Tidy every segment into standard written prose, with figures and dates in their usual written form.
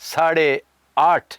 8:30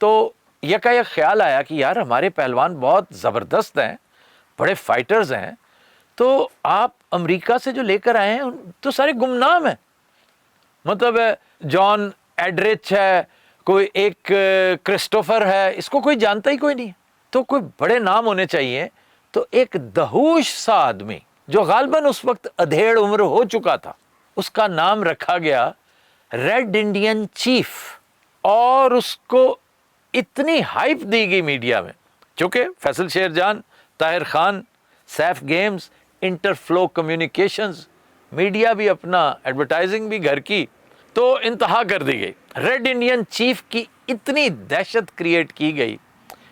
تو یکایک خیال آیا کہ یار ہمارے پہلوان بہت زبردست ہیں، بڑے فائٹرز ہیں، تو آپ امریکہ سے جو لے کر آئے ہیں تو سارے گمنام ہیں. مطلب جان ایڈرچ ہے، کوئی ایک کرسٹوفر ہے، اس کو کوئی جانتا ہی کوئی نہیں. تو کوئی بڑے نام ہونے چاہیے. تو ایک دہوش سا آدمی جو غالباً اس وقت ادھیڑ عمر ہو چکا تھا، اس کا نام رکھا گیا ریڈ انڈین چیف. اور اس کو اتنی ہائپ دی گئی میڈیا میں، چونکہ فیصل شیر جان، طاہر خان، سیف گیمز، انٹر فلو کمیونیکیشنز، میڈیا بھی اپنا، ایڈورٹائزنگ بھی گھر کی، تو انتہا کر دی گئی. ریڈ انڈین چیف کی اتنی دہشت کریٹ کی گئی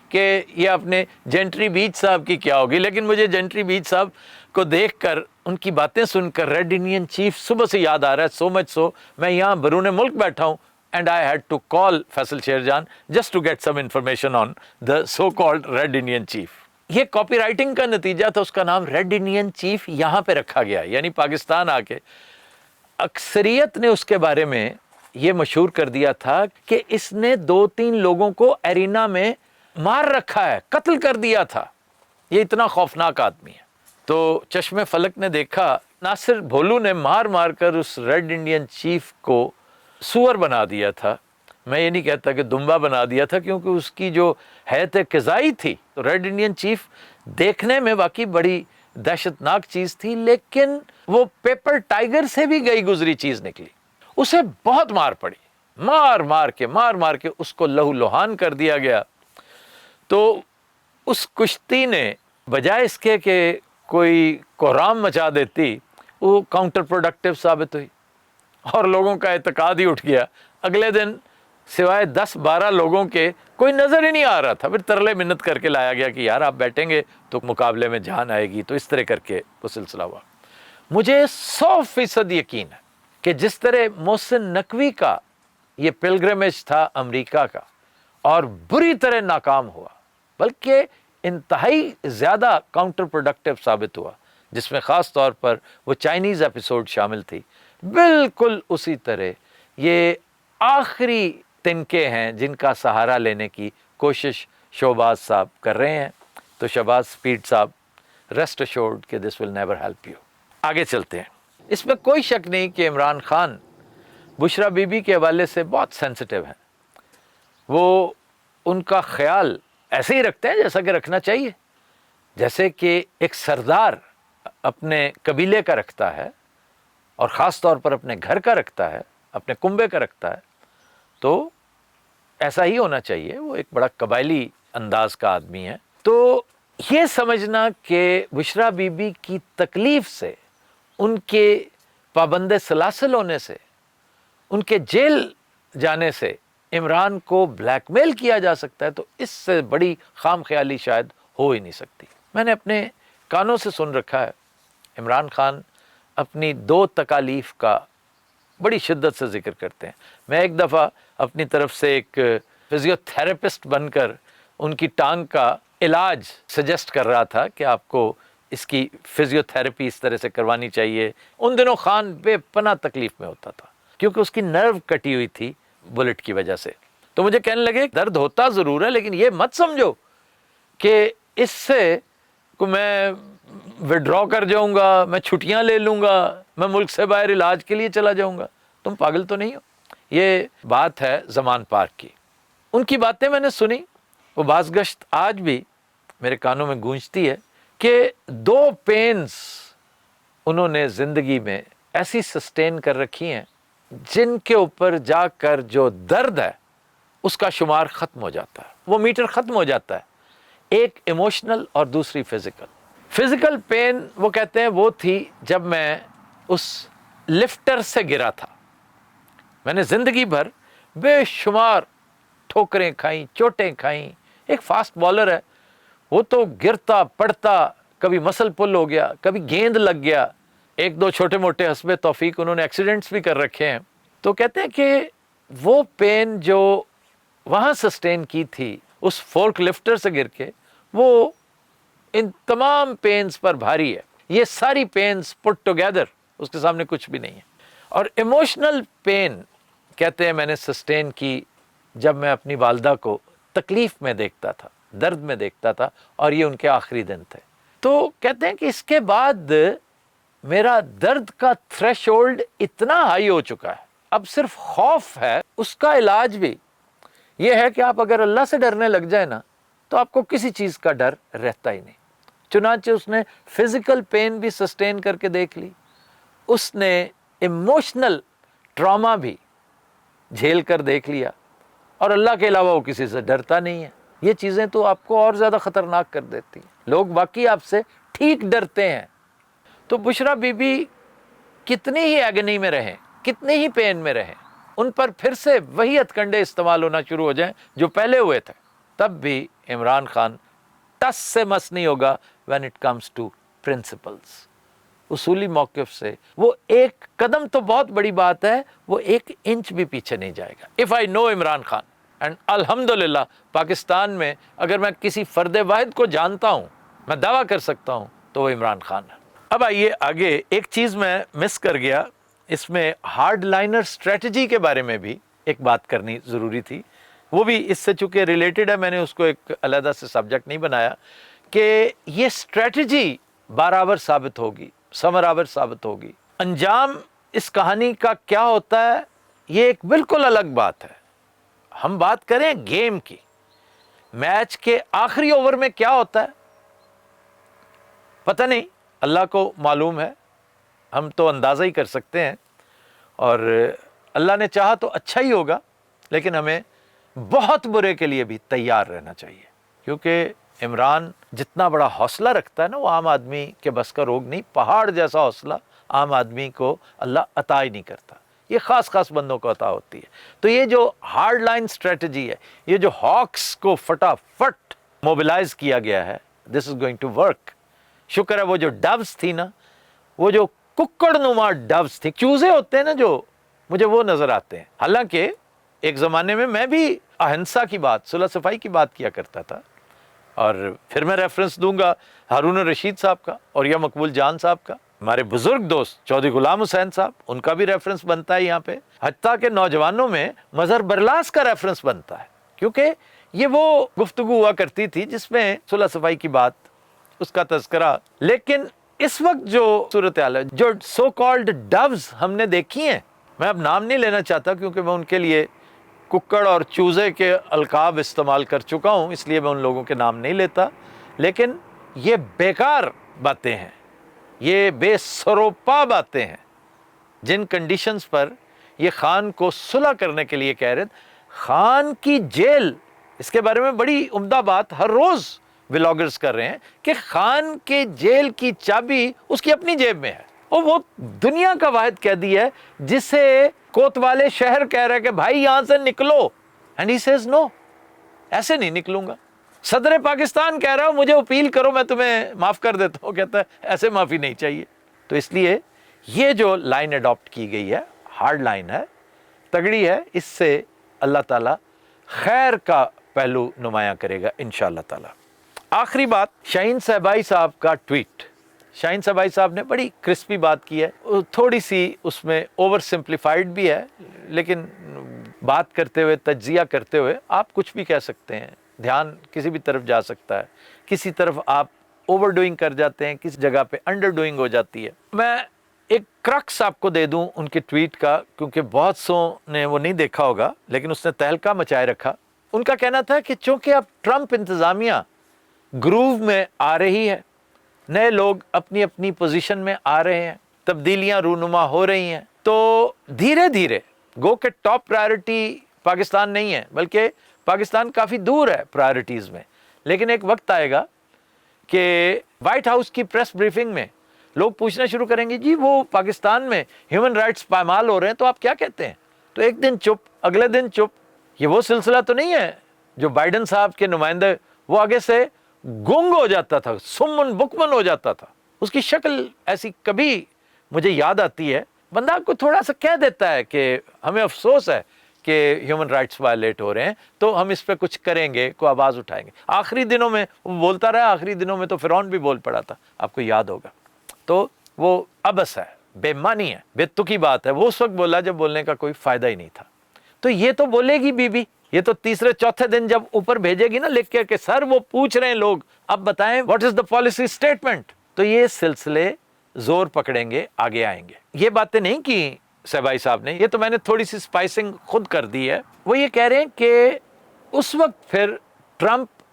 کہ یہ اپنے جینٹری بیچ صاحب کی کیا ہوگی. لیکن مجھے جینٹری بیچ صاحب کو دیکھ کر، ان کی باتیں سن کر ریڈ انڈین چیف صبح سے یاد آ رہا ہے. سو مچ سو میں یہاں بیرون ملک بیٹھا ہوں and I had to call Faisal Sher Jan just to get some information on the so called red Indian chief. یہ کاپی رائٹنگ کا نتیجہ تھا. اس کا نام ریڈ انڈین چیف یہاں پہ رکھا گیا، یعنی پاکستان آ کے اکثریت نے اس کے بارے میں یہ مشہور کر دیا تھا کہ اس نے 2-3 لوگوں کو ایرینا میں مار رکھا ہے، قتل کر دیا تھا، یہ اتنا خوفناک آدمی ہے. تو چشم فلک نے دیکھا، ناصر بھولو نے مار مار کر اس ریڈ انڈین چیف کو سور بنا دیا تھا. میں یہ نہیں کہتا کہ دمبا بنا دیا تھا، کیونکہ اس کی جو حیت قضائی تھی. تو ریڈ انڈین چیف دیکھنے میں واقعی بڑی دہشت ناک چیز تھی، لیکن وہ پیپر ٹائیگر سے بھی گئی گزری چیز نکلی. اسے بہت مار پڑی، مار مار کے اس کو لہو لہان کر دیا گیا. تو اس کشتی نے بجائے اس کے کہ کوئی کوہرام مچا دیتی، وہ کاؤنٹر پروڈکٹیو ثابت ہوئی اور لوگوں کا اعتقاد ہی اٹھ گیا. اگلے دن سوائے 10-12 لوگوں کے کوئی نظر ہی نہیں آ رہا تھا. پھر ترلے منت کر کے لایا گیا کہ یار آپ بیٹھیں گے تو مقابلے میں جان آئے گی. تو اس طرح کر کے وہ سلسلہ ہوا. مجھے 100% یقین ہے کہ جس طرح محسن نقوی کا یہ پلگرمیج تھا امریکہ کا اور بری طرح ناکام ہوا، بلکہ انتہائی زیادہ کاؤنٹر پروڈکٹیو ثابت ہوا، جس میں خاص طور پر وہ چائنیز ایپیسوڈ شامل تھی، بالکل اسی طرح یہ آخری تنکے ہیں جن کا سہارا لینے کی کوشش شہباز صاحب کر رہے ہیں. تو شہباز سپیڈ صاحب، ریسٹ ایشورڈ کہ دس ول نیور ہیلپ یو. آگے چلتے ہیں. اس میں کوئی شک نہیں کہ عمران خان بشرا بی بی کے حوالے سے بہت سینسٹیو ہیں. وہ ان کا خیال ایسے ہی رکھتے ہیں جیسا کہ رکھنا چاہیے، جیسے کہ ایک سردار اپنے قبیلے کا رکھتا ہے اور خاص طور پر اپنے گھر کا رکھتا ہے، اپنے کنبے کا رکھتا ہے. تو ایسا ہی ہونا چاہیے. وہ ایک بڑا قبائلی انداز کا آدمی ہے. تو یہ سمجھنا کہ بشرا بی بی کی تکلیف سے، ان کے پابند سلاسل ہونے سے، ان کے جیل جانے سے عمران کو بلیک میل کیا جا سکتا ہے، تو اس سے بڑی خام خیالی شاید ہو ہی نہیں سکتی. میں نے اپنے کانوں سے سن رکھا ہے عمران خان اپنی 2 تکالیف کا بڑی شدت سے ذکر کرتے ہیں. میں ایک دفعہ اپنی طرف سے ایک فزیو تھراپسٹ بن کر ان کی ٹانگ کا علاج سجیسٹ کر رہا تھا کہ آپ کو اس کی فزیو تھراپی اس طرح سے کروانی چاہیے. ان دنوں خان بے پناہ تکلیف میں ہوتا تھا کیونکہ اس کی نرو کٹی ہوئی تھی بلٹ کی وجہ سے. تو مجھے کہنے لگے درد ہوتا ضرور ہے، لیکن یہ مت سمجھو کہ اس سے کو میں وڈرا کر جاؤں گا، میں چھٹیاں لے لوں گا، میں ملک سے باہر علاج کے لیے چلا جاؤں گا. تم پاگل تو نہیں ہو؟ یہ بات ہے زمان پارک کی. ان کی باتیں میں نے سنی، وہ باز گشت آج بھی میرے کانوں میں گونجتی ہے کہ 2 پینز انہوں نے زندگی میں ایسی سسٹین کر رکھی ہیں جن کے اوپر جا کر جو درد ہے اس کا شمار ختم ہو جاتا ہے، وہ میٹر ختم ہو جاتا ہے. ایک ایموشنل اور دوسری فزیکل. فزیکل پین وہ کہتے ہیں وہ تھی جب میں اس لفٹر سے گرا تھا. میں نے زندگی بھر بے شمار ٹھوکریں کھائیں، چوٹیں کھائیں. ایک فاسٹ بالر ہے، وہ تو گرتا پڑتا، کبھی مسل پل ہو گیا، کبھی گیند لگ گیا. 1-2 چھوٹے موٹے حسب توفیق انہوں نے ایکسیڈنٹس بھی کر رکھے ہیں. تو کہتے ہیں کہ وہ پین جو وہاں سسٹین کی تھی اس فورک لفٹر سے گر کے، وہ ان تمام پینز پر بھاری ہے. یہ ساری پینز پٹ ٹوگیدر اس کے سامنے کچھ بھی نہیں ہے. اور ایموشنل پین کہتے ہیں میں نے سسٹین کی جب میں اپنی والدہ کو تکلیف میں دیکھتا تھا، درد میں دیکھتا تھا، اور یہ ان کے آخری دن تھے۔ تو کہتے ہیں کہ اس کے بعد میرا درد کا تھریش ہولڈ اتنا ہائی ہو چکا ہے، اب صرف خوف ہے۔ اس کا علاج بھی یہ ہے کہ آپ اگر اللہ سے ڈرنے لگ جائیں نا تو آپ کو کسی چیز کا ڈر رہتا ہی نہیں۔ چنانچہ اس نے فزیکل پین بھی سسٹین کر کے دیکھ لی، اس نے ایموشنل ٹراما بھی جھیل کر دیکھ لیا، اور اللہ کے علاوہ وہ کسی سے ڈرتا نہیں ہے۔ یہ چیزیں تو آپ کو اور زیادہ خطرناک کر دیتی ہیں، لوگ واقعی آپ سے ٹھیک ڈرتے ہیں۔ تو بشریٰ بی بی کتنی ہی ایگنی میں رہیں، کتنی ہی پین میں رہیں، ان پر پھر سے وہی ہتھ کنڈے استعمال ہونا شروع ہو جائیں جو پہلے ہوئے تھے، تب بھی عمران خان ٹس سے مس نہیں ہوگا when it comes to principles۔ اصولی موقف سے وہ ایک قدم تو بہت بڑی بات ہے، وہ 1 انچ بھی پیچھے نہیں جائے گا۔ if I know Imran Khan and الحمدللہ پاکستان میں اگر میں کسی فرد واحد کو جانتا ہوں، میں دعویٰ کر سکتا ہوں تو وہ عمران خان ہے۔ اب آئیے آگے، ایک چیز میں مس کر گیا، اس میں ہارڈ لائنر اسٹریٹجی کے بارے میں بھی ایک بات کرنی ضروری تھی، وہ بھی اس سے چونکہ ریلیٹڈ ہے، میں نے اس کو ایک علیحدہ سے سبجیکٹ نہیں بنایا، کہ یہ اسٹریٹجی برابر ثابت ہوگی، ثمرآور ثابت ہوگی۔ انجام اس کہانی کا کیا ہوتا ہے یہ ایک بالکل الگ بات ہے۔ ہم بات کریں گیم کی، میچ کے آخری اوور میں کیا ہوتا ہے پتہ نہیں، اللہ کو معلوم ہے، ہم تو اندازہ ہی کر سکتے ہیں، اور اللہ نے چاہا تو اچھا ہی ہوگا، لیکن ہمیں بہت برے کے لیے بھی تیار رہنا چاہیے، کیونکہ عمران جتنا بڑا حوصلہ رکھتا ہے نا، وہ عام آدمی کے بس کا روگ نہیں، پہاڑ جیسا حوصلہ عام آدمی کو اللہ عطا ہی نہیں کرتا، یہ خاص خاص بندوں کو عطا ہوتی ہے۔ تو یہ جو ہارڈ لائن اسٹریٹجی ہے، یہ جو ہاکس کو فٹافٹ موبلائز کیا گیا ہے، دس از گوئنگ ٹو ورک۔ شکر ہے وہ جو ڈوز تھی نا، وہ جو ککڑ نما ڈوز تھی، چوزے ہوتے ہیں نا جو، مجھے وہ نظر آتے ہیں۔ حالانکہ ایک زمانے میں میں بھی اہنسا کی بات، صلح صفائی کی بات کیا کرتا تھا، اور پھر میں ریفرنس دوں گا ہارون الرشید صاحب کا اور یا مقبول جان صاحب کا، ہمارے بزرگ دوست چودھری غلام حسین صاحب، ان کا بھی ریفرنس بنتا ہے یہاں پہ، حتیٰ کہ نوجوانوں میں مظہر برلاس کا ریفرنس بنتا ہے، کیونکہ یہ وہ گفتگو ہوا کرتی تھی جس میں صلح صفائی کی بات، اس کا تذکرہ۔ لیکن اس وقت جو صورتحال ہے، جو سو کالڈ ڈوز ہم نے دیکھی ہیں، میں اب نام نہیں لینا چاہتا کیونکہ میں ان کے لیے ککڑ اور چوزے کے القاب استعمال کر چکا ہوں، اس لیے میں ان لوگوں کے نام نہیں لیتا، لیکن یہ بیکار باتیں ہیں، یہ بے سروپا باتیں ہیں، جن کنڈیشنز پر یہ خان کو صلح کرنے کے لیے کہہ رہے تھے۔ خان کی جیل، اس کے بارے میں بڑی عمدہ بات ہر روز ولاگرز کر رہے ہیں کہ خان کے جیل کی چابی اس کی اپنی جیب میں ہے، اور وہ دنیا کا واحد قیدی ہے جسے کوتوالے شہر کہہ رہے کہ بھائی یہاں سے نکلو، اینڈ ہی سیز نو، ایسے نہیں نکلوں گا۔ صدر پاکستان کہہ رہا ہو مجھے اپیل کرو میں تمہیں معاف کر دیتا ہوں، کہتا ہے ایسے معافی نہیں چاہیے۔ تو اس لیے یہ جو لائن اڈاپٹ کی گئی ہے، ہارڈ لائن ہے، تگڑی ہے، اس سے اللہ تعالیٰ خیر کا پہلو نمایاں کرے گا انشاءاللہ تعالیٰ۔ آخری بات، شاہین صاحبائی صاحب کا ٹویٹ۔ شاہین صاحبائی صاحب نے بڑی کرسپی بات کی ہے، تھوڑی سی اس میں اوور سمپلیفائڈ بھی ہے، لیکن بات کرتے ہوئے، تجزیہ کرتے ہوئے آپ کچھ بھی کہہ سکتے ہیں، دھیان کسی بھی طرف جا سکتا ہے، کسی طرف آپ اوور ڈوئنگ کر جاتے ہیں، کسی جگہ پہ انڈر ڈوئنگ ہو جاتی ہے۔ میں ایک کرکس آپ کو دے دوں ان کے ٹویٹ کا، کیونکہ بہت سو نے وہ نہیں دیکھا ہوگا، لیکن اس نے تہلکہ مچائے رکھا۔ ان کا کہنا تھا کہ چونکہ اب ٹرمپ انتظامیہ گروو میں آ رہی ہے، نئے لوگ اپنی اپنی پوزیشن میں آ رہے ہیں، تبدیلیاں رونما ہو رہی ہیں، تو دھیرے دھیرے گو کہ ٹاپ پرائرٹی پاکستان نہیں ہے، بلکہ پاکستان کافی دور ہے پرائرٹیز میں، لیکن ایک وقت آئے گا کہ وائٹ ہاؤس کی پریس بریفنگ میں لوگ پوچھنا شروع کریں گے جی وہ پاکستان میں ہیومن رائٹس پامال ہو رہے ہیں تو آپ کیا کہتے ہیں؟ تو ایک دن چپ، اگلے دن چپ۔ یہ وہ سلسلہ تو نہیں ہے جو بائیڈن صاحب کے نمائندے، وہ آگے سے گونگ ہو جاتا تھا، سمن بکمن ہو جاتا تھا، اس کی شکل ایسی کبھی مجھے یاد آتی ہے، بندہ کو تھوڑا سا کہہ دیتا ہے کہ ہمیں افسوس ہے کہ ہیومن رائٹس وائلیٹ ہو رہے ہیں، تو ہم اس پہ کچھ کریں گے، کوئی آواز اٹھائیں گے۔ آخری دنوں میں وہ بولتا رہا، آخری دنوں میں تو فرعون بھی بول پڑا تھا، آپ کو یاد ہوگا۔ تو وہ عبث ہے، بے معنی ہے، بے تکی بات ہے، وہ اس وقت بولا جب بولنے کا کوئی فائدہ ہی نہیں تھا۔ تو یہ تو بولے گی بی بی، یہ تو تیسرے چوتھے دن جب اوپر بھیجے گی نا لکھ کے کہ سر وہ پوچھ رہے ہیں لوگ اب بتائیں what is the policy statement, تو یہ سلسلے زور پکڑیں گے، آگے آئیں گے۔ یہ باتیں نہیں کی صاحبائی صاحب نے، یہ تو میں نے تھوڑی سی سپائسنگ خود کر دی ہے۔ وہ یہ کہہ رہے ہیں کہ اس وقت پھر ٹرمپ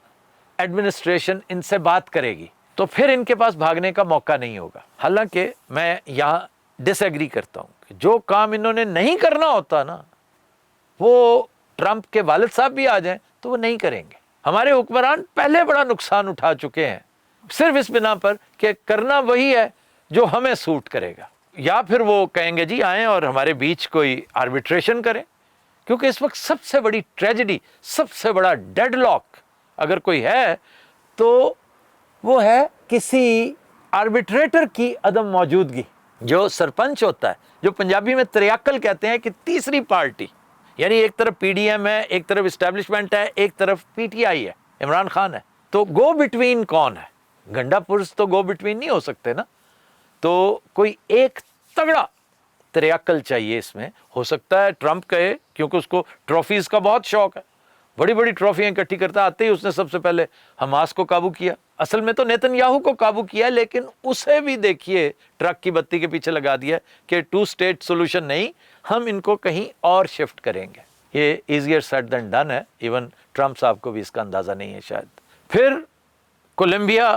ایڈمنسٹریشن ان سے بات کرے گی تو پھر ان کے پاس بھاگنے کا موقع نہیں ہوگا۔ حالانکہ میں یہاں ڈس ایگری کرتا ہوں کہ جو کام انہوں نے نہیں کرنا ہوتا نا، وہ ٹرمپ کے والد صاحب بھی آ جائیں تو وہ نہیں کریں گے۔ ہمارے حکمران پہلے بڑا نقصان اٹھا چکے ہیں صرف اس بنا پر کہ کرنا وہی ہے جو ہمیں سوٹ کرے گا، یا پھر وہ کہیں گے جی آئیں اور ہمارے بیچ کوئی آربیٹریشن کریں، کیونکہ اس وقت سب سے بڑی ٹریجڈی، سب سے بڑا ڈیڈ لاک اگر کوئی ہے تو وہ ہے کسی آربیٹریٹر کی عدم موجودگی۔ جو سرپنچ ہوتا ہے، جو پنجابی میں تریاکل کہتے ہیں کہ تیسری پارٹی، یعنی ایک طرف پی ڈی ایم ہے، ایک طرف اسٹیبلشمنٹ ہے، ایک طرف پی ٹی آئی ہے، عمران خان ہے، تو گو بٹوین کون ہے؟ گنڈا پرس تو گو بٹوین نہیں ہو سکتے نا، تو کوئی ایک تگڑا تریاکل چاہیے۔ اس میں ہو سکتا ہے ٹرمپ کہے، کیونکہ اس کو ٹرافیز کا بہت شوق ہے، بڑی بڑی ٹرافیاں اکٹھی کرتا، آتے ہی اس نے سب سے پہلے حماس کو قابو کیا، اصل میں تو نیتن یاہو کو قابو کیا، لیکن اسے بھی دیکھیے ٹرک کی بتی کے پیچھے لگا دیا کہ 2 اسٹیٹ سولوشن نہیں، ہم ان کو کہیں اور شفٹ کریں گے۔ یہ ایزیئر سیڈ دین ڈن ہے، ایون ٹرمپ صاحب کو بھی اس کا اندازہ نہیں ہے شاید۔ پھر کولمبیا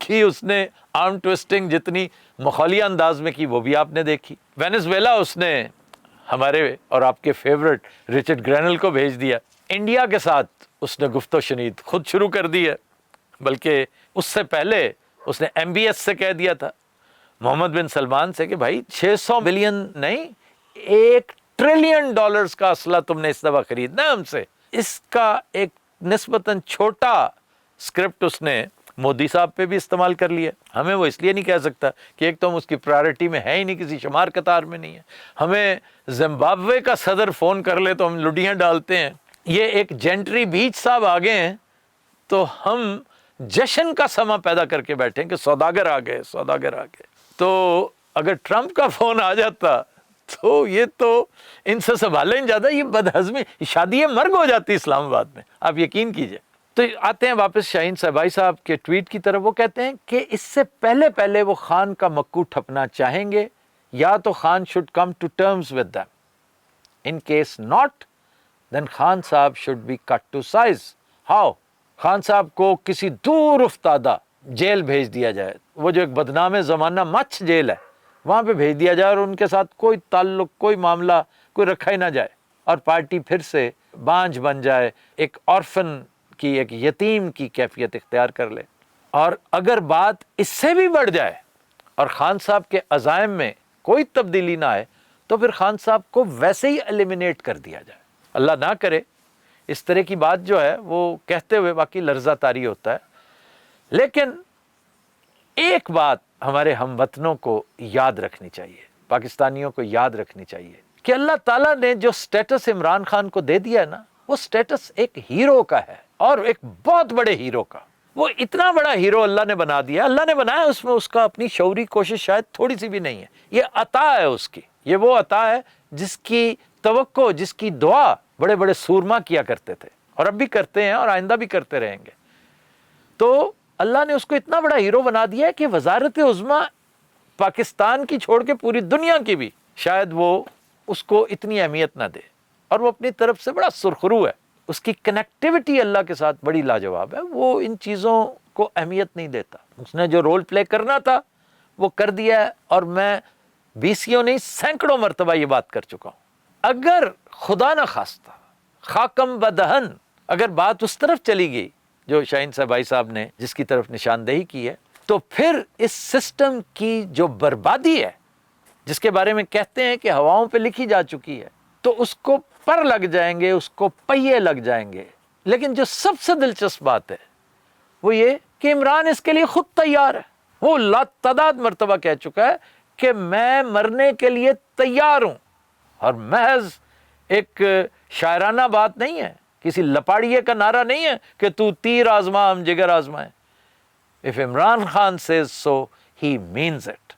کی اس نے آرم ٹوسٹنگ جتنی مخالیہ انداز میں کی وہ بھی آپ نے دیکھی۔ وینزویلا اس نے ہمارے اور آپ کے فیورٹ رچرڈ گرینل کو بھیج دیا۔ انڈیا کے ساتھ اس نے گفت و شنید خود شروع کر دی ہے، بلکہ اس سے پہلے اس نے ایم بی ایس سے کہہ دیا تھا، محمد بن سلمان سے، کہ بھائی 600 بلین نہیں، $1 ٹریلین کا اسلحہ تم نے اس دفعہ خریدنا ہے ہم سے۔ اس کا ایک نسبتاً چھوٹا اسکرپٹ اس نے مودی صاحب پہ بھی استعمال کر لیا۔ ہمیں وہ اس لیے نہیں کہہ سکتا کہ ایک تو ہم اس کی پرائرٹی میں ہے ہی نہیں، کسی شمار قطار میں نہیں ہے۔ ہمیں زمبابوے کا صدر فون کر لے تو ہم لڈیاں ڈالتے ہیں، یہ ایک جینٹری بیچ صاحب آگے ہیں تو ہم جشن کا سما پیدا کر کے بیٹھیں کہ سوداگر آ گئے، سوداگر آ گئے۔ تو اگر ٹرمپ کا فون آ جاتا تو یہ تو ان سے سنبھالا نہیں جاتا، یہ بدہضمی، شادی مرگ ہو جاتی اسلام آباد میں، آپ یقین کیجئے۔ تو آتے ہیں واپس شاہین صاحبائی صاحب کے ٹویٹ کی طرف۔ وہ کہتے ہیں کہ اس سے پہلے وہ خان کا مکو ٹھپنا چاہیں گے، یا تو Khan should come to terms with them. In case not, then Khan صاحب should be cut to size. How? Khan صاحب کو کسی دور افتادہ جیل بھیج دیا جائے، وہ جو ایک بدنام زمانہ مچھ جیل ہے، وہاں پہ بھیج دیا جائے اور ان کے ساتھ کوئی تعلق، کوئی معاملہ، کوئی رکھا ہی نہ جائے، اور پارٹی پھر سے بانجھ بن جائے، ایک آرفن کی، ایک یتیم کی کیفیت اختیار کر لے۔ اور اگر بات اس سے بھی بڑھ جائے اور خان صاحب کے عزائم میں کوئی تبدیلی نہ آئے تو پھر خان صاحب کو ویسے ہی ایلیمینیٹ کر دیا جائے۔ اللہ نہ کرے اس طرح کی بات جو ہے وہ کہتے ہوئے واقعی لرزہ طاری ہوتا ہے۔ لیکن ایک بات ہمارے ہم وطنوں کو یاد رکھنی چاہیے، پاکستانیوں کو یاد رکھنی چاہیے کہ اللہ تعالیٰ نے جو سٹیٹس عمران خان کو دے دیا ہے نا، وہ سٹیٹس ایک ہیرو کا ہے، اور ایک بہت بڑے ہیرو کا۔ وہ اتنا بڑا ہیرو اللہ نے بنا دیا، اللہ نے بنایا، اس میں اس کا اپنی شعوری کوشش شاید تھوڑی سی بھی نہیں ہے، یہ عطا ہے اس کی، یہ وہ عطا ہے جس کی توقع، جس کی دعا بڑے بڑے سورما کیا کرتے تھے، اور اب بھی کرتے ہیں اور آئندہ بھی کرتے رہیں گے۔ تو اللہ نے اس کو اتنا بڑا ہیرو بنا دیا ہے کہ وزارت عظمیٰ پاکستان کی چھوڑ کے پوری دنیا کی بھی شاید وہ اس کو اتنی اہمیت نہ دے، اور وہ اپنی طرف سے بڑا سرخرو ہے، اس کی کنیکٹیوٹی اللہ کے ساتھ بڑی لاجواب ہے، وہ ان چیزوں کو اہمیت نہیں دیتا۔ اس نے جو رول پلے کرنا تھا وہ کر دیا ہے، اور میں بیسیوں نہیں سینکڑوں مرتبہ یہ بات کر چکا ہوں۔ اگر خدا نہ خواستہ خاکم بدہن اگر بات اس طرف چلی گئی جو شاہین صاحبائی صاحب نے جس کی طرف نشاندہی کی ہے، تو پھر اس سسٹم کی جو بربادی ہے، جس کے بارے میں کہتے ہیں کہ ہواؤں پہ لکھی جا چکی ہے، تو اس کو پر لگ جائیں گے، اس کو پہیے لگ جائیں گے۔ لیکن جو سب سے دلچسپ بات ہے وہ یہ کہ عمران اس کے لیے خود تیار ہے۔ وہ لاتعداد مرتبہ کہہ چکا ہے کہ میں مرنے کے لیے تیار ہوں، اور محض ایک شاعرانہ بات نہیں ہے، کسی لپاڑیے کا نعرہ نہیں ہے کہ تو تیر آزما ہم جگر آزمائیں۔ If Imran Khan says so, he means it.